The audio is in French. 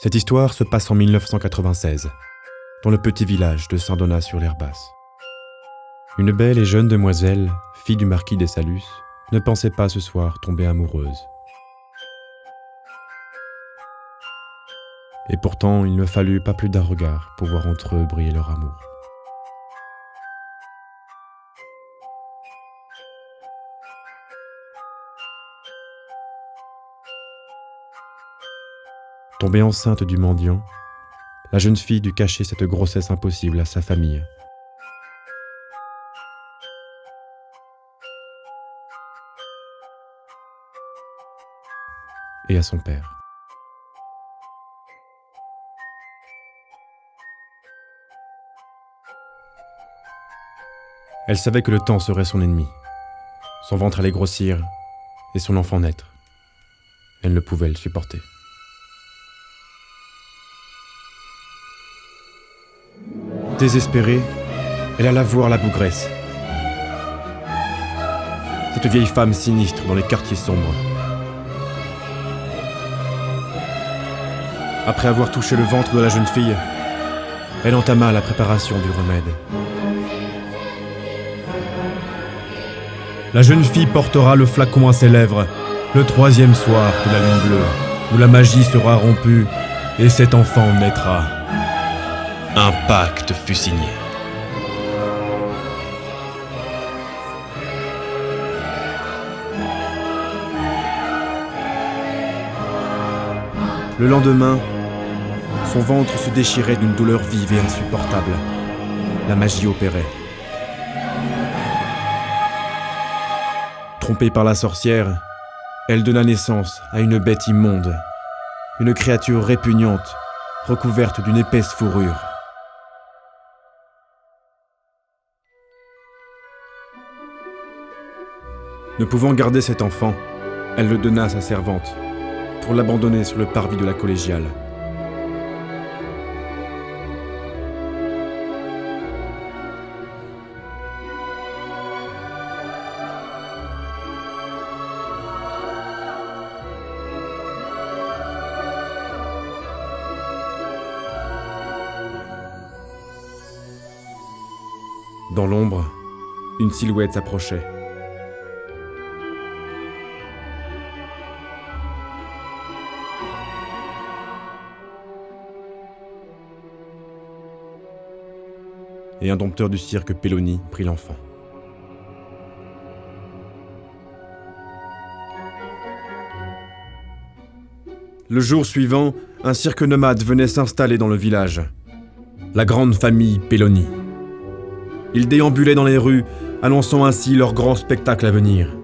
Cette histoire se passe en 1996, dans le petit village de Saint-Donat-sur-l'Herbasse. Une belle et jeune demoiselle, fille du marquis des Salus, ne pensait pas ce soir tomber amoureuse. Et pourtant, il ne fallut pas plus d'un regard pour voir entre eux briller leur amour. Tombée enceinte du mendiant, la jeune fille dut cacher cette grossesse impossible à sa famille. Et à son père. Elle savait que le temps serait son ennemi. Son ventre allait grossir et son enfant naître. Elle ne pouvait le supporter. Désespérée, elle alla voir la bougresse. Cette vieille femme sinistre dans les quartiers sombres. Après avoir touché le ventre de la jeune fille, elle entama la préparation du remède. La jeune fille portera le flacon à ses lèvres, le 3e soir de la lune bleue, où la magie sera rompue et cet enfant naîtra. Un pacte fut signé. Le lendemain, son ventre se déchirait d'une douleur vive et insupportable. La magie opérait. Trompée par la sorcière, elle donna naissance à une bête immonde, une créature répugnante, recouverte d'une épaisse fourrure. Ne pouvant garder cet enfant, elle le donna à sa servante, pour l'abandonner sur le parvis de la collégiale. Dans l'ombre, une silhouette s'approchait. Et un dompteur du cirque Pelloni prit l'enfant. Le jour suivant, un cirque nomade venait s'installer dans le village. La grande famille Pelloni. Ils déambulaient dans les rues, annonçant ainsi leur grand spectacle à venir.